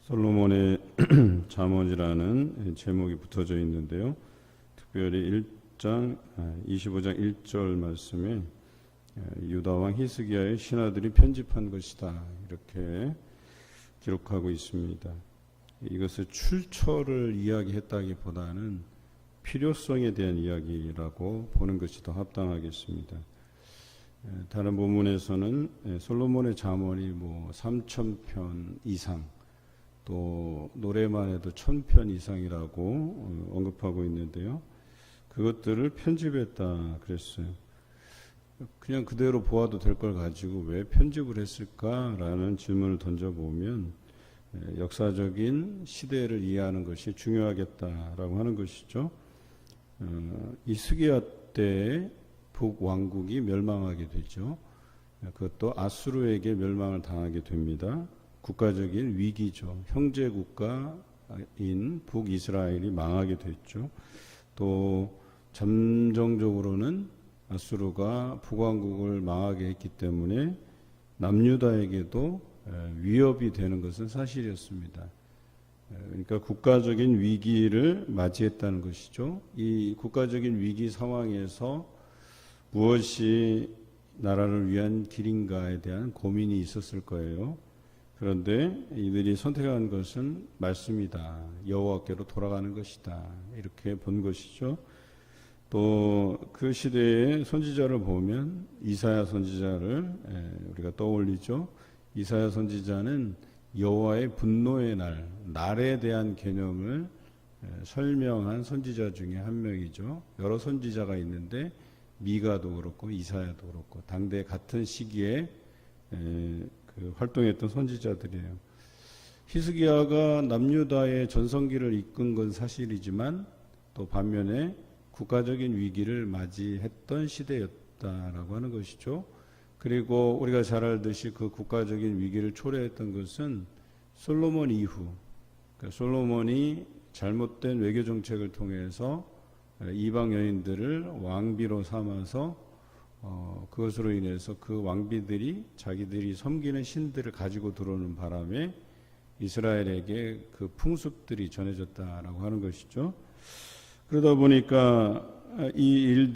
솔로몬의 잠언이라는 제목이 붙어져 있는데요. 특별히 25장 1절 말씀에 유다왕 히스기야의 신하들이 편집한 것이다, 이렇게 기록하고 있습니다. 이것을 출처를 이야기했다기보다는 필요성에 대한 이야기라고 보는 것이 더 합당하겠습니다. 다른 본문에서는 솔로몬의 잠언이 3,000편 이상, 또 노래만 해도 1,000편 이상이라고 언급하고 있는데요. 그것들을 편집했다 그랬어요. 그냥 그대로 보아도 될 걸 가지고 왜 편집을 했을까라는 질문을 던져보면 역사적인 시대를 이해하는 것이 중요하겠다라고 하는 것이죠. 히스기야 때에 북왕국이 멸망하게 되죠. 그것도 아수르에게 멸망을 당하게 됩니다. 국가적인 위기죠. 형제 국가인 북이스라엘이 망하게 됐죠. 또 잠정적으로는 아수르가 북왕국을 망하게 했기 때문에 남유다에게도 위협이 되는 것은 사실이었습니다. 그러니까 국가적인 위기를 맞이했다는 것이죠. 이 국가적인 위기 상황에서 무엇이 나라를 위한 길인가에 대한 고민이 있었을 거예요. 그런데 이들이 선택한 것은 말씀이다, 여호와께로 돌아가는 것이다, 이렇게 본 것이죠. 또 그 시대의 선지자를 보면 이사야 선지자를 우리가 떠올리죠. 이사야 선지자는 여호와의 분노의 날에 대한 개념을 설명한 선지자 중에 한 명이죠. 여러 선지자가 있는데 미가도 그렇고 이사야도 그렇고 당대 같은 시기에 활동했던 선지자들이에요. 히스기야가 남유다의 전성기를 이끈 건 사실이지만 또 반면에 국가적인 위기를 맞이했던 시대였다라고 하는 것이죠. 그리고 우리가 잘 알듯이 그 국가적인 위기를 초래했던 것은 솔로몬 이후, 그러니까 솔로몬이 잘못된 외교 정책을 통해서 이방 여인들을 왕비로 삼아서 그것으로 인해서 그 왕비들이 자기들이 섬기는 신들을 가지고 들어오는 바람에 이스라엘에게 그 풍습들이 전해졌다라고 하는 것이죠. 그러다 보니까 이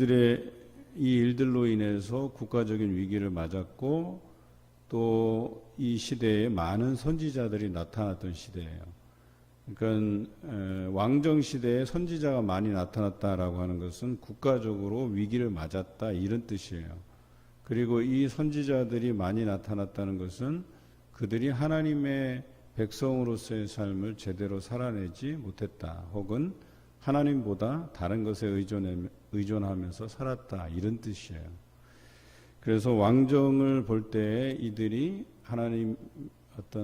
일들로 인해서 국가적인 위기를 맞았고 또 이 시대에 많은 선지자들이 나타났던 시대예요. 그러니까 왕정 시대에 선지자가 많이 나타났다라고 하는 것은 국가적으로 위기를 맞았다, 이런 뜻이에요. 그리고 이 선지자들이 많이 나타났다는 것은 그들이 하나님의 백성으로서의 삶을 제대로 살아내지 못했다, 혹은 하나님보다 다른 것에 의존하면서 살았다, 이런 뜻이에요. 그래서 왕정을 볼 때 이들이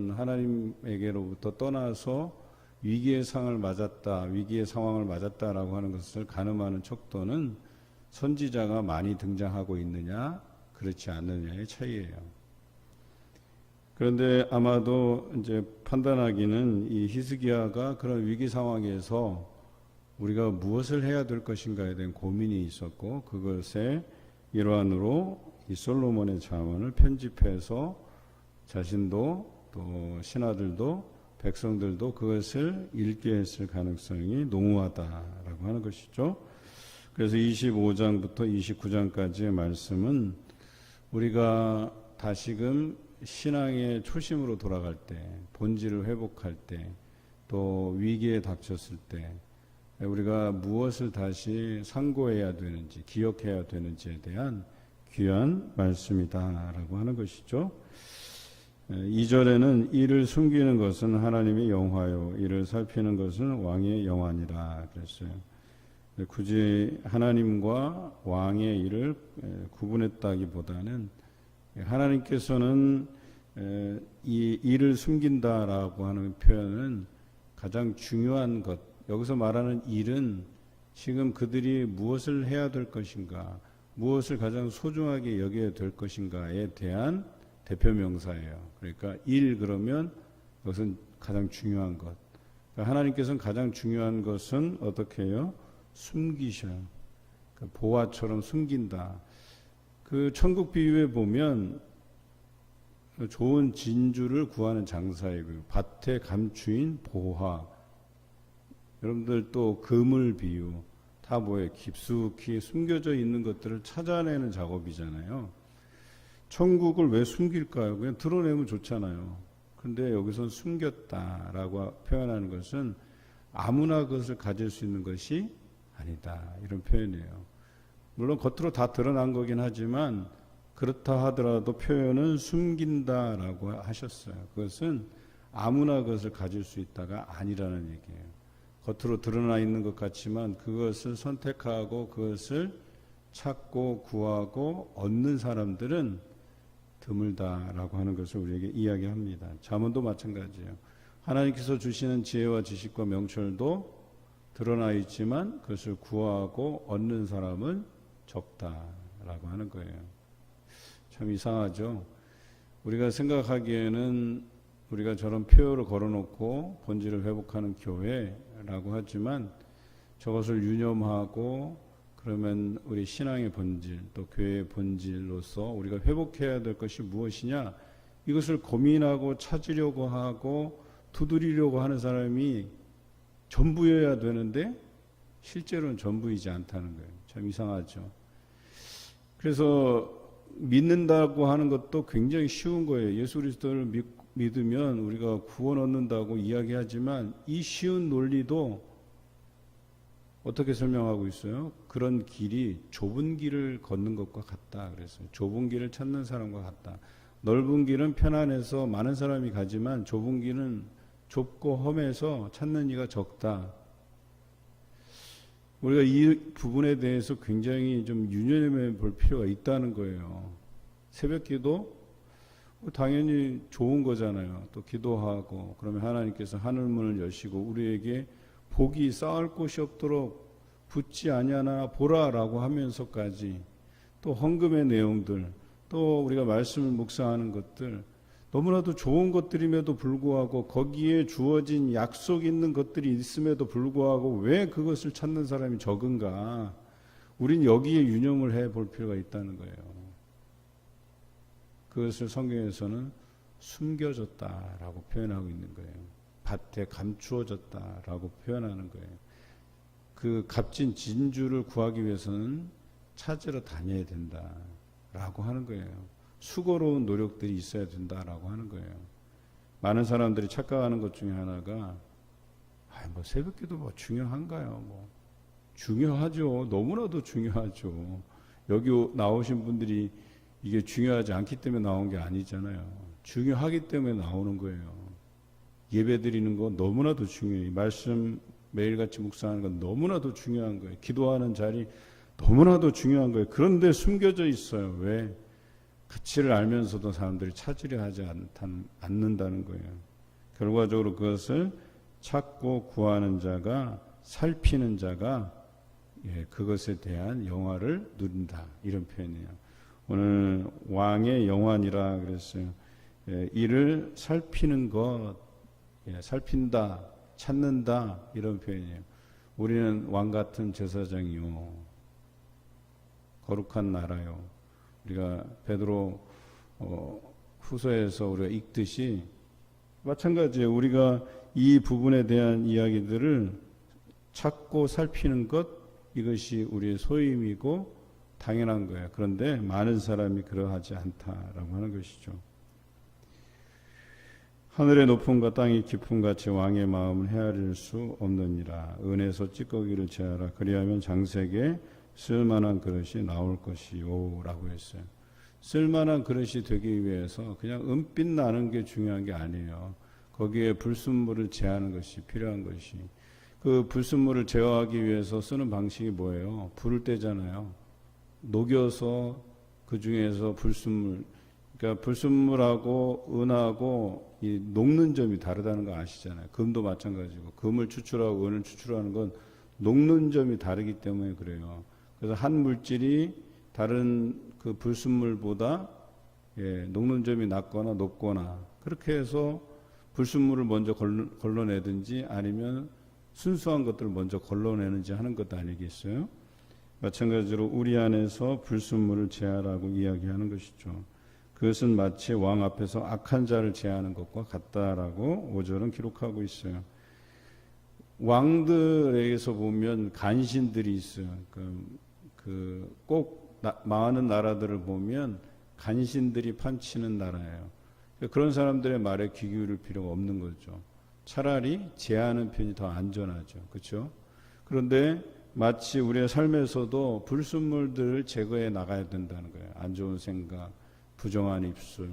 하나님에게로부터 떠나서 위기의 상황을 맞았다라고 하는 것을 가늠하는 척도는 선지자가 많이 등장하고 있느냐 그렇지 않느냐의 차이예요. 그런데 아마도 이제 판단하기는 이 히스기야가 그런 위기 상황에서 우리가 무엇을 해야 될 것인가에 대한 고민이 있었고, 그것의 일환으로 이 솔로몬의 잠언을 편집해서 자신도 또 신하들도 백성들도 그것을 읽게 했을 가능성이 농후하다라고 하는 것이죠. 그래서 25장부터 29장까지의 말씀은 우리가 다시금 신앙의 초심으로 돌아갈 때, 본질을 회복할 때, 또 위기에 닥쳤을 때 우리가 무엇을 다시 상고해야 되는지, 기억해야 되는지에 대한 귀한 말씀이다라고 하는 것이죠. 2절에는 이를 숨기는 것은 하나님의 영화요, 이를 살피는 것은 왕의 영안이라 그랬어요. 굳이 하나님과 왕의 일을 구분했다기보다는 하나님께서는 이 일을 숨긴다라고 하는 표현은 가장 중요한 것, 여기서 말하는 일은 지금 그들이 무엇을 해야 될 것인가, 무엇을 가장 소중하게 여겨야 될 것인가에 대한 대표 명사예요. 그러니까 그러면 그것은 가장 중요한 것. 그러니까 하나님께서는 가장 중요한 것은 어떻게 해요? 숨기셔요. 그러니까 보화처럼 숨긴다. 그 천국 비유에 보면 좋은 진주를 구하는 장사이고요. 밭의 감추인 보화. 여러분들 또 그물 비유. 다 뭐예요? 깊숙이 숨겨져 있는 것들을 찾아내는 작업이잖아요. 천국을 왜 숨길까요? 그냥 드러내면 좋잖아요. 근데 여기서 숨겼다라고 표현하는 것은 아무나 그것을 가질 수 있는 것이 아니다. 이런 표현이에요. 물론 겉으로 다 드러난 거긴 하지만 그렇다 하더라도 표현은 숨긴다라고 하셨어요. 그것은 아무나 그것을 가질 수 있다가 아니라는 얘기예요. 겉으로 드러나 있는 것 같지만 그것을 선택하고 그것을 찾고 구하고 얻는 사람들은 드물다라고 하는 것을 우리에게 이야기합니다. 잠언도 마찬가지예요. 하나님께서 주시는 지혜와 지식과 명철도 드러나 있지만 그것을 구하고 얻는 사람은 적다라고 하는 거예요. 참 이상하죠. 우리가 생각하기에는 우리가 저런 표어를 걸어놓고 본질을 회복하는 교회라고 하지만 저것을 유념하고 그러면 우리 신앙의 본질 또 교회의 본질로서 우리가 회복해야 될 것이 무엇이냐, 이것을 고민하고 찾으려고 하고 두드리려고 하는 사람이 전부여야 되는데 실제로는 전부이지 않다는 거예요. 참 이상하죠. 그래서 믿는다고 하는 것도 굉장히 쉬운 거예요. 예수 그리스도를 믿으면 우리가 구원 얻는다고 이야기하지만 이 쉬운 논리도 어떻게 설명하고 있어요? 그런 길이 좁은 길을 걷는 것과 같다 그랬어요. 좁은 길을 찾는 사람과 같다. 넓은 길은 편안해서 많은 사람이 가지만 좁은 길은 좁고 험해서 찾는 이가 적다. 우리가 이 부분에 대해서 굉장히 좀 유념해 볼 필요가 있다는 거예요. 새벽기도 당연히 좋은 거잖아요. 또 기도하고 그러면 하나님께서 하늘문을 여시고 우리에게 복이 쌓을 곳이 없도록 붙지 아니하나 보라라고 하면서까지 또 헌금의 내용들 또 우리가 말씀을 묵상하는 것들 너무나도 좋은 것들임에도 불구하고 거기에 주어진 약속 있는 것들이 있음에도 불구하고 왜 그것을 찾는 사람이 적은가? 우린 여기에 유념을 해 볼 필요가 있다는 거예요. 그것을 성경에서는 숨겨졌다라고 표현하고 있는 거예요. 밭에 감추어졌다라고 표현하는 거예요. 그 값진 진주를 구하기 위해서는 찾으러 다녀야 된다라고 하는 거예요. 수고로운 노력들이 있어야 된다라고 하는 거예요. 많은 사람들이 착각하는 것 중에 하나가 뭐 새벽기도 뭐 중요한가요? 뭐 중요하죠. 너무나도 중요하죠. 여기 나오신 분들이 이게 중요하지 않기 때문에 나온 게 아니잖아요. 중요하기 때문에 나오는 거예요. 예배 드리는 거 너무나도 중요해요. 말씀 매일같이 묵상하는 건 너무나도 중요한 거예요. 기도하는 자리 너무나도 중요한 거예요. 그런데 숨겨져 있어요. 왜? 가치를 알면서도 사람들이 찾으려 하지 않는다는 거예요. 결과적으로 그것을 찾고 구하는 자가 살피는 자가 그것에 대한 영화를 누린다. 이런 표현이에요. 오늘 왕의 영환이라 그랬어요. 이를 살피는 것, 살핀다, 찾는다 이런 표현이에요. 우리는 왕 같은 제사장이요, 거룩한 나라요. 우리가 베드로 후서에서 우리가 읽듯이 마찬가지예요. 우리가 이 부분에 대한 이야기들을 찾고 살피는 것, 이것이 우리의 소임이고 당연한 거예요. 그런데 많은 사람이 그러하지 않다라고 하는 것이죠. 하늘의 높음과 땅의 깊음 같이 왕의 마음을 헤아릴 수 없느니라. 은에서 찌꺼기를 제하라. 그리하면 장색에 쓸만한 그릇이 나올 것이요 라고 했어요. 쓸만한 그릇이 되기 위해서 그냥 은빛 나는 게 중요한 게 아니에요. 거기에 불순물을 제하는 것이 필요한 것이. 그 불순물을 제어하기 위해서 쓰는 방식이 뭐예요? 불을 떼잖아요. 녹여서 그 중에서 불순물, 그러니까 불순물하고 은하고 이 녹는 점이 다르다는 거 아시잖아요. 금도 마찬가지고 금을 추출하고 은을 추출하는 건 녹는 점이 다르기 때문에 그래요. 그래서 한 물질이 다른 그 불순물보다 녹는 점이 낮거나 높거나 그렇게 해서 불순물을 먼저 걸러내든지 아니면 순수한 것들을 먼저 걸러내는지 하는 것 아니겠어요? 마찬가지로 우리 안에서 불순물을 제하라고 이야기하는 것이죠. 그것은 마치 왕 앞에서 악한 자를 제하는 것과 같다라고 5절은 기록하고 있어요. 왕들에게서 보면 간신들이 있어요. 꼭 많은 나라들을 보면 간신들이 판치는 나라예요. 그런 사람들의 말에 귀 기울일 필요가 없는 거죠. 차라리 제하는 편이 더 안전하죠. 그렇죠? 그런데 마치 우리의 삶에서도 불순물들을 제거해 나가야 된다는 거예요. 안 좋은 생각, 부정한 입술,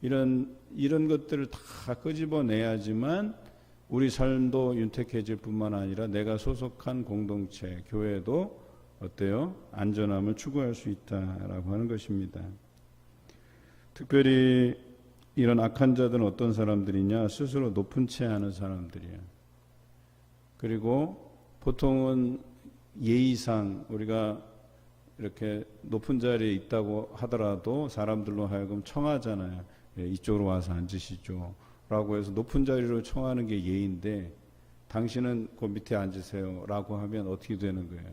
이런 것들을 다 끄집어내야지만 우리 삶도 윤택해질 뿐만 아니라 내가 소속한 공동체, 교회도 어때요? 안전함을 추구할 수 있다라고 하는 것입니다. 특별히 이런 악한 자들은 어떤 사람들이냐? 스스로 높은 채 하는 사람들이에요. 그리고 보통은 예의상 우리가 이렇게 높은 자리에 있다고 하더라도 사람들로 하여금 청하잖아요. 예, 이쪽으로 와서 앉으시죠 라고 해서 높은 자리로 청하는 게 예의인데, 당신은 그 밑에 앉으세요 라고 하면 어떻게 되는 거예요?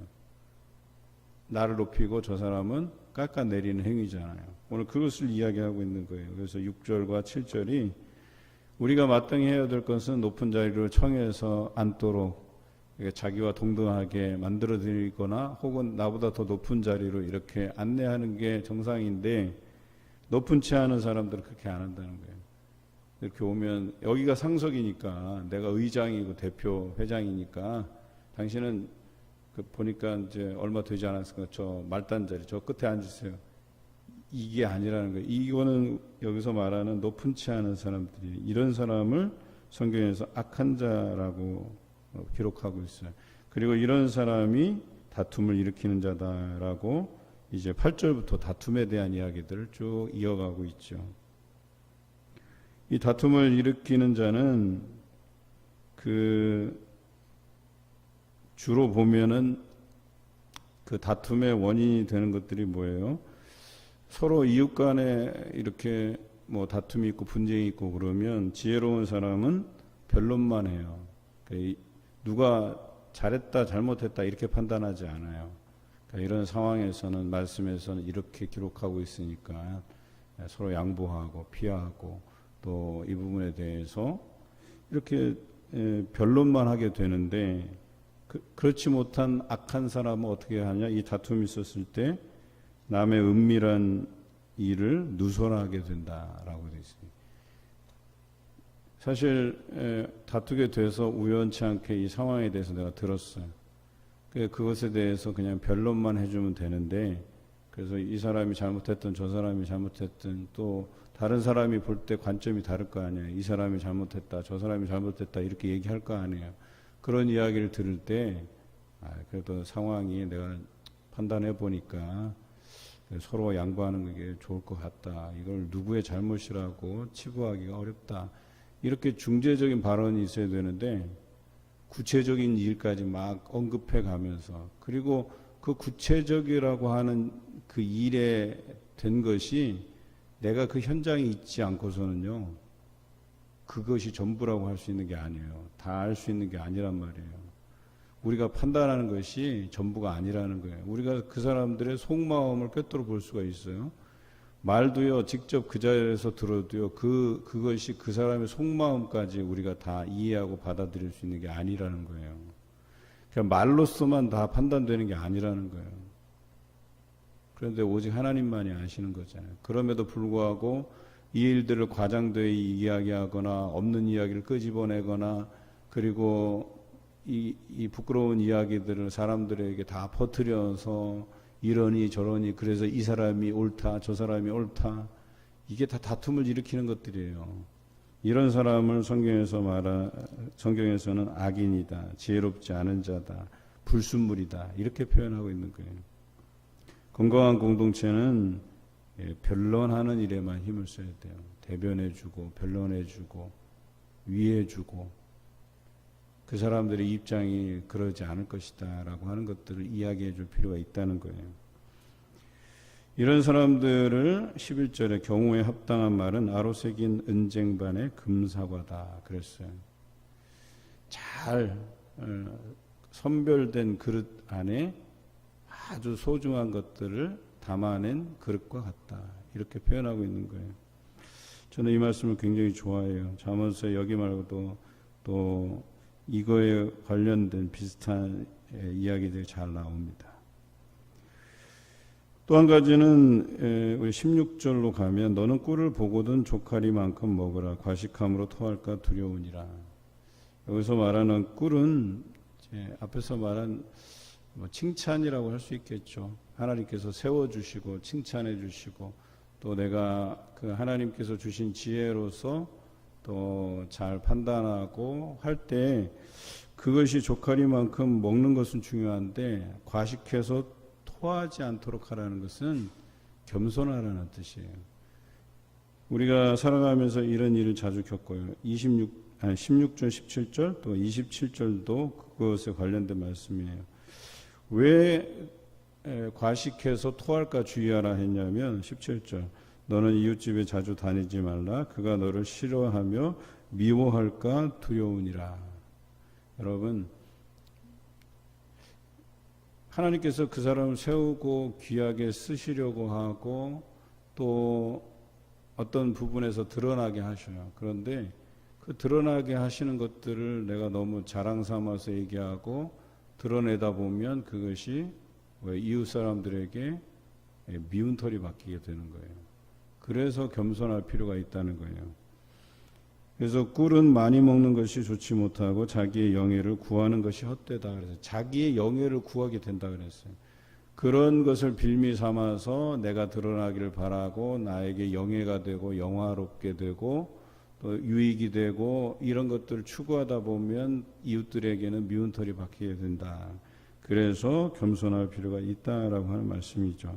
나를 높이고 저 사람은 깎아내리는 행위잖아요. 오늘 그것을 이야기하고 있는 거예요. 그래서 6절과 7절이 우리가 마땅히 해야 될 것은 높은 자리로 청해서 앉도록 자기와 동등하게 만들어 드리거나 혹은 나보다 더 높은 자리로 이렇게 안내하는 게 정상인데, 높은 채 하는 사람들은 그렇게 안 한다는 거예요. 이렇게 오면 여기가 상석이니까, 내가 의장이고 대표 회장이니까 당신은 보니까 이제 얼마 되지 않았을까 저 말단 자리 저 끝에 앉으세요. 이게 아니라는 거예요. 이거는 여기서 말하는 높은 채 하는 사람들이, 이런 사람을 성경에서 악한 자라고 기록하고 있어요. 그리고 이런 사람이 다툼을 일으키는 자다라고 이제 8절부터 다툼에 대한 이야기들을 쭉 이어가고 있죠. 이 다툼을 일으키는 자는 주로 보면은 그 다툼의 원인이 되는 것들이 뭐예요? 서로 이웃 간에 이렇게 뭐 다툼이 있고 분쟁이 있고 그러면 지혜로운 사람은 변론만 해요. 누가 잘했다 잘못했다 이렇게 판단하지 않아요. 그러니까 이런 상황에서는 말씀에서는 이렇게 기록하고 있으니까 서로 양보하고 피하고 또 이 부분에 대해서 이렇게 변론만 하게 되는데, 그렇지 못한 악한 사람은 어떻게 하냐? 이 다툼이 있었을 때 남의 은밀한 일을 누설하게 된다라고 되어 있습니다. 사실 다투게 돼서 우연치 않게 이 상황에 대해서 내가 들었어요. 그것에 대해서 그냥 변론만 해주면 되는데, 그래서 이 사람이 잘못했든 저 사람이 잘못했든 또 다른 사람이 볼 때 관점이 다를 거 아니에요. 이 사람이 잘못했다, 저 사람이 잘못했다 이렇게 얘기할 거 아니에요. 그런 이야기를 들을 때 그래도 상황이 내가 판단해 보니까 서로 양보하는 게 좋을 것 같다. 이걸 누구의 잘못이라고 치부하기가 어렵다. 이렇게 중재적인 발언이 있어야 되는데 구체적인 일까지 막 언급해 가면서, 그리고 그 구체적이라고 하는 그 일에 된 것이 내가 그 현장에 있지 않고서는요, 그것이 전부라고 할 수 있는 게 아니에요. 다 알 수 있는 게 아니란 말이에요. 우리가 판단하는 것이 전부가 아니라는 거예요. 우리가 그 사람들의 속마음을 꿰뚫어 볼 수가 있어요. 말도요, 직접 그 자리에서 들어도요, 그것이 그 사람의 속마음까지 우리가 다 이해하고 받아들일 수 있는 게 아니라는 거예요. 그러니까 말로서만 다 판단되는 게 아니라는 거예요. 그런데 오직 하나님만이 아시는 거잖아요. 그럼에도 불구하고 이 일들을 과장되이 이야기하거나 없는 이야기를 끄집어내거나, 그리고 이 부끄러운 이야기들을 사람들에게 다 퍼뜨려서 이러니 저러니 그래서 이 사람이 옳다 저 사람이 옳다, 이게 다 다툼을 일으키는 것들이에요. 이런 사람을 성경에서는 악인이다, 지혜롭지 않은 자다, 불순물이다 이렇게 표현하고 있는 거예요. 건강한 공동체는 변론하는 일에만 힘을 써야 돼요. 대변해주고 변론해주고 위해주고, 그 사람들의 입장이 그러지 않을 것이다 라고 하는 것들을 이야기해 줄 필요가 있다는 거예요. 이런 사람들을 11절에 경우에 합당한 말은 아로 새긴 은쟁반의 금사과다 그랬어요. 잘 선별된 그릇 안에 아주 소중한 것들을 담아낸 그릇과 같다 이렇게 표현하고 있는 거예요. 저는 이 말씀을 굉장히 좋아해요. 잠언서 여기 말고도 또 이거에 관련된 비슷한 이야기들이 잘 나옵니다. 또 한 가지는 우리 16절로 가면 너는 꿀을 보거든 조카리만큼 먹으라 과식함으로 토할까 두려우니라. 여기서 말하는 꿀은 앞에서 말한 칭찬이라고 할 수 있겠죠. 하나님께서 세워주시고 칭찬해 주시고 또 내가 그 하나님께서 주신 지혜로서 또 잘 판단하고 할 때 그것이 조카리만큼 먹는 것은 중요한데 과식해서 토하지 않도록 하라는 것은 겸손하라는 뜻이에요. 우리가 살아가면서 이런 일을 자주 겪어요. 16절, 17절 또 27절도 그것에 관련된 말씀이에요. 왜 과식해서 토할까 주의하라 했냐면 17절 너는 이웃집에 자주 다니지 말라 그가 너를 싫어하며 미워할까 두려우니라. 여러분 하나님께서 그 사람을 세우고 귀하게 쓰시려고 하고 또 어떤 부분에서 드러나게 하셔요. 그런데 그 드러나게 하시는 것들을 내가 너무 자랑 삼아서 얘기하고 드러내다 보면 그것이 이웃 사람들에게 미운 털이 박히게 되는 거예요. 그래서 겸손할 필요가 있다는 거예요. 그래서 꿀은 많이 먹는 것이 좋지 못하고 자기의 영예를 구하는 것이 헛되다 그래서 자기의 영예를 구하게 된다 그랬어요. 그런 것을 빌미 삼아서 내가 드러나기를 바라고 나에게 영예가 되고 영화롭게 되고 또 유익이 되고 이런 것들을 추구하다 보면 이웃들에게는 미운 털이 박히게 된다. 그래서 겸손할 필요가 있다라고 하는 말씀이죠.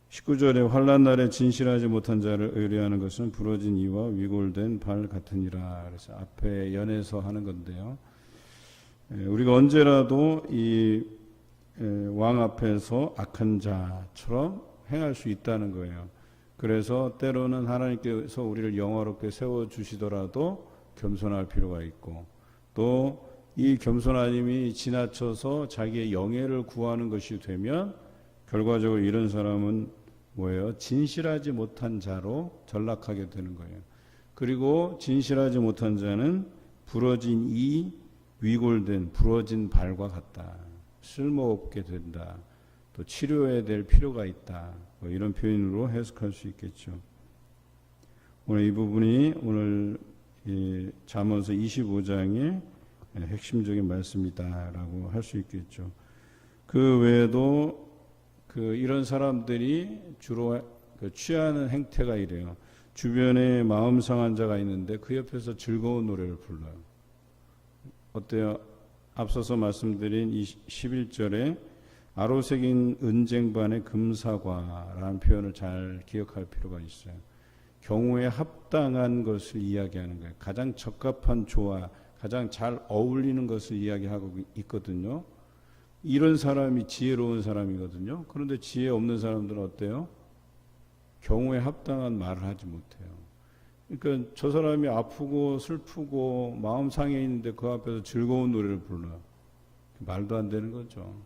19절에 환난 날에 진실하지 못한 자를 의뢰하는 것은 부러진 이와 위골된 발 같으니라. 그래서 앞에 연해서 하는 건데요. 우리가 언제라도 이 왕 앞에서 악한 자처럼 행할 수 있다는 거예요. 그래서 때로는 하나님께서 우리를 영화롭게 세워주시더라도 겸손할 필요가 있고 또 이 겸손함이 지나쳐서 자기의 영예를 구하는 것이 되면 결과적으로 이런 사람은 뭐예요? 진실하지 못한 자로 전락하게 되는 거예요. 그리고 진실하지 못한 자는 부러진 이 위골된 부러진 발과 같다. 쓸모없게 된다. 또 치료해야 될 필요가 있다. 뭐 이런 표현으로 해석할 수 있겠죠. 오늘 이 부분이 오늘 잠언서 25장의 핵심적인 말씀이다라고 할 수 있겠죠. 그 외에도 이런 사람들이 주로 취하는 행태가 이래요. 주변에 마음 상한 자가 있는데 그 옆에서 즐거운 노래를 불러요. 어때요? 앞서서 말씀드린 11절에 아로새긴 은쟁반의 금사과라는 표현을 잘 기억할 필요가 있어요. 경우에 합당한 것을 이야기하는 거예요. 가장 적합한 조화, 가장 잘 어울리는 것을 이야기하고 있거든요. 이런 사람이 지혜로운 사람이거든요. 그런데 지혜 없는 사람들은 어때요? 경우에 합당한 말을 하지 못해요. 그러니까 저 사람이 아프고 슬프고 마음 상해 있는데 그 앞에서 즐거운 노래를 불러요. 말도 안 되는 거죠.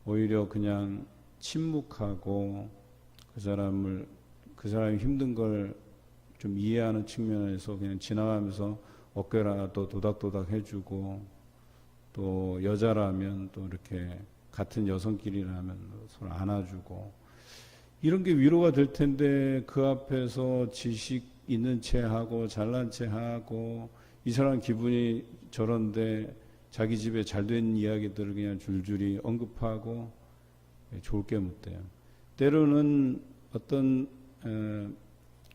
오히려 그냥 침묵하고 그 사람이 힘든 걸 좀 이해하는 측면에서 그냥 지나가면서 어깨라도 도닥도닥 해주고 또 여자라면 또 이렇게 같은 여성끼리라면 서로 안아주고 이런 게 위로가 될 텐데 그 앞에서 지식 있는 체 하고 잘난 체 하고 이 사람 기분이 저런데 자기 집에 잘된 이야기들을 그냥 줄줄이 언급하고 좋을 게 못 돼요. 때로는 어떤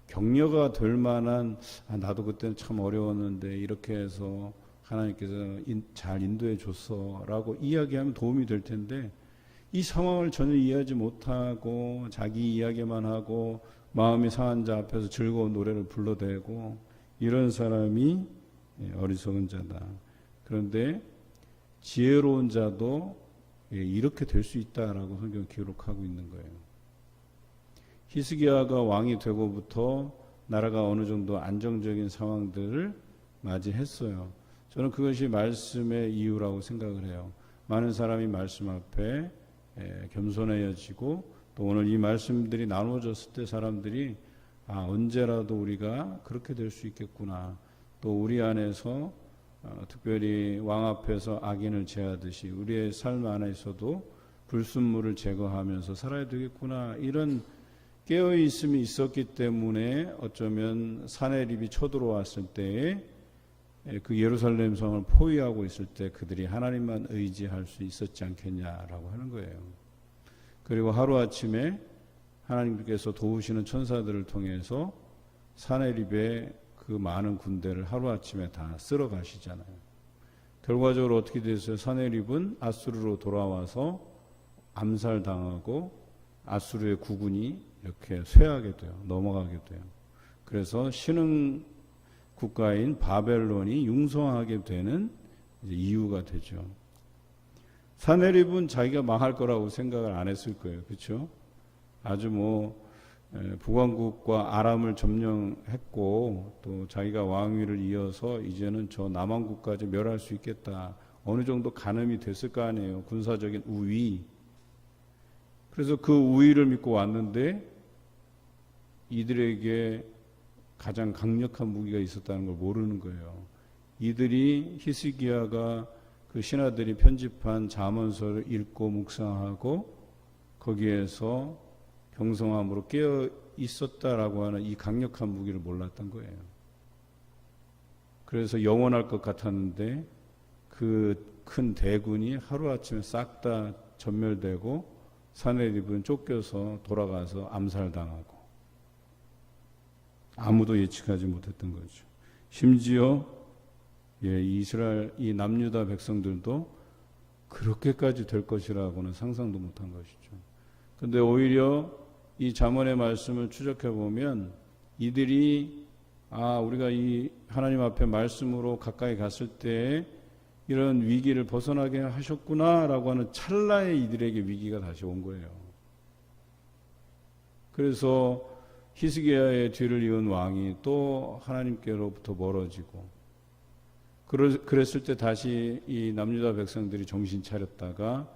격려가 될 만한 나도 그때는 참 어려웠는데 이렇게 해서 하나님께서 잘 인도해 줬어 라고 이야기하면 도움이 될 텐데 이 상황을 전혀 이해하지 못하고 자기 이야기만 하고 마음이 상한 자 앞에서 즐거운 노래를 불러대고 이런 사람이 어리석은 자다. 그런데 지혜로운 자도 이렇게 될 수 있다라고 성경 기록하고 있는 거예요. 히스기야가 왕이 되고부터 나라가 어느 정도 안정적인 상황들을 맞이했어요. 저는 그것이 말씀의 이유라고 생각을 해요. 많은 사람이 말씀 앞에 겸손해지고 또 오늘 이 말씀들이 나누어졌을 때 사람들이 언제라도 우리가 그렇게 될 수 있겠구나. 또 우리 안에서 특별히 왕 앞에서 악인을 제하듯이 우리의 삶 안에서도 불순물을 제거하면서 살아야 되겠구나. 이런 깨어있음이 있었기 때문에 어쩌면 사내립이 쳐들어왔을 때에 그 예루살렘 성을 포위하고 있을 때 그들이 하나님만 의지할 수 있었지 않겠냐라고 하는 거예요. 그리고 하루아침에 하나님께서 도우시는 천사들을 통해서 사내립의 그 많은 군대를 하루아침에 다 쓸어 가시잖아요. 결과적으로 어떻게 됐어요? 사내립은 아수르로 돌아와서 암살당하고 아수르의 국군이 이렇게 쇠하게 돼요. 넘어가게 돼요. 그래서 신흥 국가인 바벨론이 융성하게 되는 이유가 되죠. 사내립은 자기가 망할 거라고 생각을 안 했을 거예요. 그렇죠? 아주 북왕국과 아람을 점령했고 또 자기가 왕위를 이어서 이제는 저 남왕국까지 멸할 수 있겠다. 어느 정도 가늠이 됐을 거 아니에요. 군사적인 우위. 그래서 그 우위를 믿고 왔는데 이들에게 가장 강력한 무기가 있었다는 걸 모르는 거예요. 이들이 히스기야가 그 신하들이 편집한 잠언서를 읽고 묵상하고 거기에서 경성함으로 깨어 있었다라고 하는 이 강력한 무기를 몰랐던 거예요. 그래서 영원할 것 같았는데 그 큰 대군이 하루아침에 싹 다 전멸되고 사내립은 쫓겨서 돌아가서 암살당하고 아무도 예측하지 못했던 거죠. 심지어 이스라엘 이 남유다 백성들도 그렇게까지 될 것이라고는 상상도 못한 것이죠. 그런데 오히려 이 잠언의 말씀을 추적해 보면 이들이 우리가 이 하나님 앞에 말씀으로 가까이 갔을 때 이런 위기를 벗어나게 하셨구나라고 하는 찰나에 이들에게 위기가 다시 온 거예요. 그래서 히스기야의 뒤를 이은 왕이 또 하나님께로부터 멀어지고 그랬을 때 다시 이 남유다 백성들이 정신 차렸다가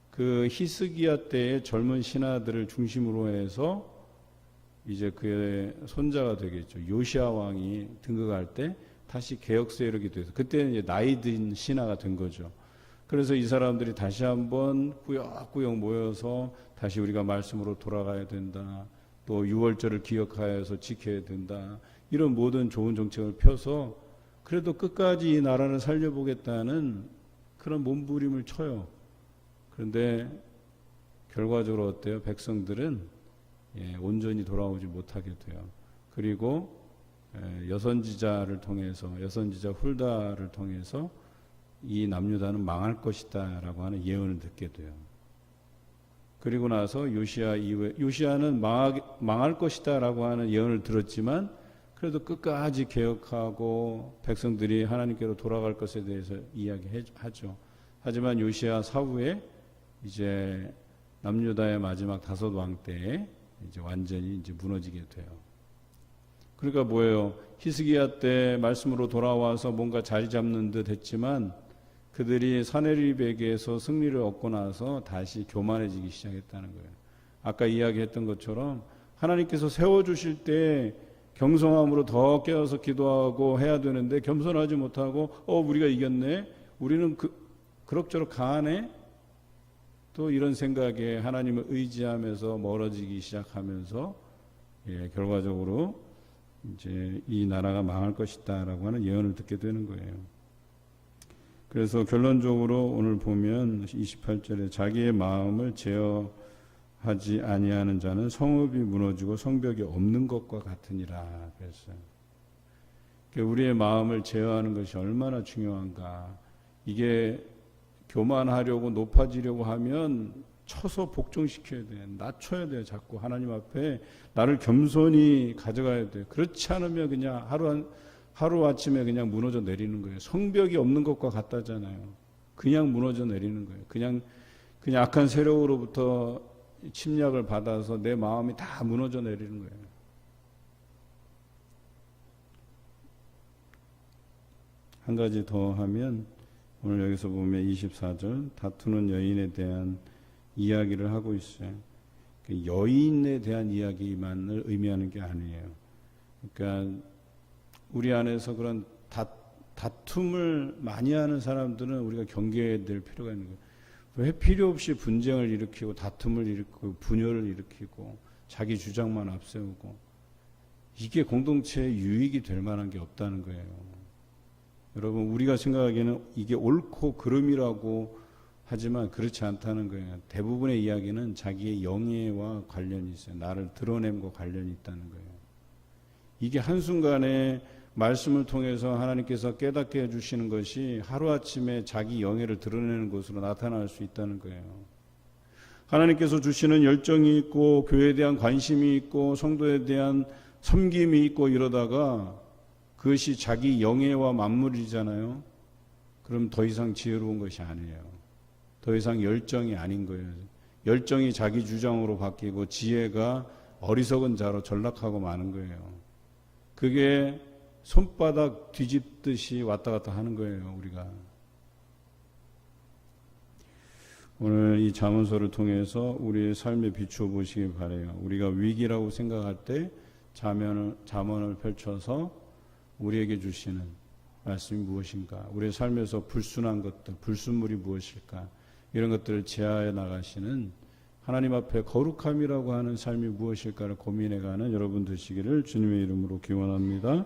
그 히스기야 때의 젊은 신하들을 중심으로 해서 이제 그의 손자가 되겠죠. 요시야 왕이 등극할 때 다시 개혁 세력이 돼서 그때는 이제 나이 든 신하가 된 거죠. 그래서 이 사람들이 다시 한번 꾸역꾸역 모여서 다시 우리가 말씀으로 돌아가야 된다. 또 유월절을 기억하여서 지켜야 된다. 이런 모든 좋은 정책을 펴서 그래도 끝까지 이 나라를 살려보겠다는 그런 몸부림을 쳐요. 그런데 결과적으로 어때요? 백성들은 온전히 돌아오지 못하게 돼요. 그리고 여선지자를 통해서 여선지자 훌다를 통해서 이 남유다는 망할 것이다 라고 하는 예언을 듣게 돼요. 그리고 나서 요시야 이후에 요시야는 망할 것이다 라고 하는 예언을 들었지만 그래도 끝까지 개혁하고 백성들이 하나님께로 돌아갈 것에 대해서 이야기하죠. 하지만 요시야 사후에 이제 남유다의 마지막 5왕 때에 이제 완전히 이제 무너지게 돼요. 그러니까 뭐예요? 히스기야 때 말씀으로 돌아와서 뭔가 자리 잡는 듯 했지만 그들이 사내립에게서 승리를 얻고 나서 다시 교만해지기 시작했다는 거예요. 아까 이야기했던 것처럼 하나님께서 세워주실 때 경성함으로 더 깨어서 기도하고 해야 되는데 겸손하지 못하고 우리가 이겼네? 우리는 그럭저럭 강하네? 또 이런 생각에 하나님을 의지하면서 멀어지기 시작하면서 결과적으로 이제 이 나라가 망할 것이다라고 하는 예언을 듣게 되는 거예요. 그래서 결론적으로 오늘 보면 28절에 자기의 마음을 제어하지 아니하는 자는 성읍이 무너지고 성벽이 없는 것과 같으니라 그랬어요. 우리의 마음을 제어하는 것이 얼마나 중요한가. 이게 교만하려고 높아지려고 하면 쳐서 복종시켜야 돼. 낮춰야 돼요. 자꾸 하나님 앞에 나를 겸손히 가져가야 돼요. 그렇지 않으면 그냥 하루아침에 그냥 무너져 내리는 거예요. 성벽이 없는 것과 같다잖아요. 그냥 무너져 내리는 거예요. 그냥 악한 세력으로부터 침략을 받아서 내 마음이 다 무너져 내리는 거예요. 한 가지 더 하면 오늘 여기서 보면 24절 다투는 여인에 대한 이야기를 하고 있어요. 여인에 대한 이야기만을 의미하는 게 아니에요. 그러니까 우리 안에서 그런 다툼을 많이 하는 사람들은 우리가 경계해야 될 필요가 있는 거예요. 왜 필요 없이 분쟁을 일으키고 다툼을 일으키고 분열을 일으키고 자기 주장만 앞세우고, 이게 공동체의 유익이 될 만한 게 없다는 거예요. 여러분, 우리가 생각하기에는 이게 옳고 그름이라고 하지만 그렇지 않다는 거예요. 대부분의 이야기는 자기의 영예와 관련이 있어요. 나를 드러냄과 관련이 있다는 거예요. 이게 한순간에 말씀을 통해서 하나님께서 깨닫게 해주시는 것이 하루아침에 자기 영예를 드러내는 것으로 나타날 수 있다는 거예요. 하나님께서 주시는 열정이 있고 교회에 대한 관심이 있고 성도에 대한 섬김이 있고 이러다가 그것이 자기 영예와 맞물이잖아요. 그럼 더 이상 지혜로운 것이 아니에요. 더 이상 열정이 아닌 거예요. 열정이 자기 주장으로 바뀌고 지혜가 어리석은 자로 전락하고 마는 거예요. 그게 손바닥 뒤집듯이 왔다 갔다 하는 거예요, 우리가. 오늘 이 잠언서를 통해서 우리의 삶에 비추어 보시기 바라요. 우리가 위기라고 생각할 때 잠언을 펼쳐서 우리에게 주시는 말씀이 무엇인가, 우리의 삶에서 불순한 것들, 불순물이 무엇일까, 이런 것들을 제하해 나가시는 하나님 앞에 거룩함이라고 하는 삶이 무엇일까를 고민해가는 여러분 되시기를 주님의 이름으로 기원합니다.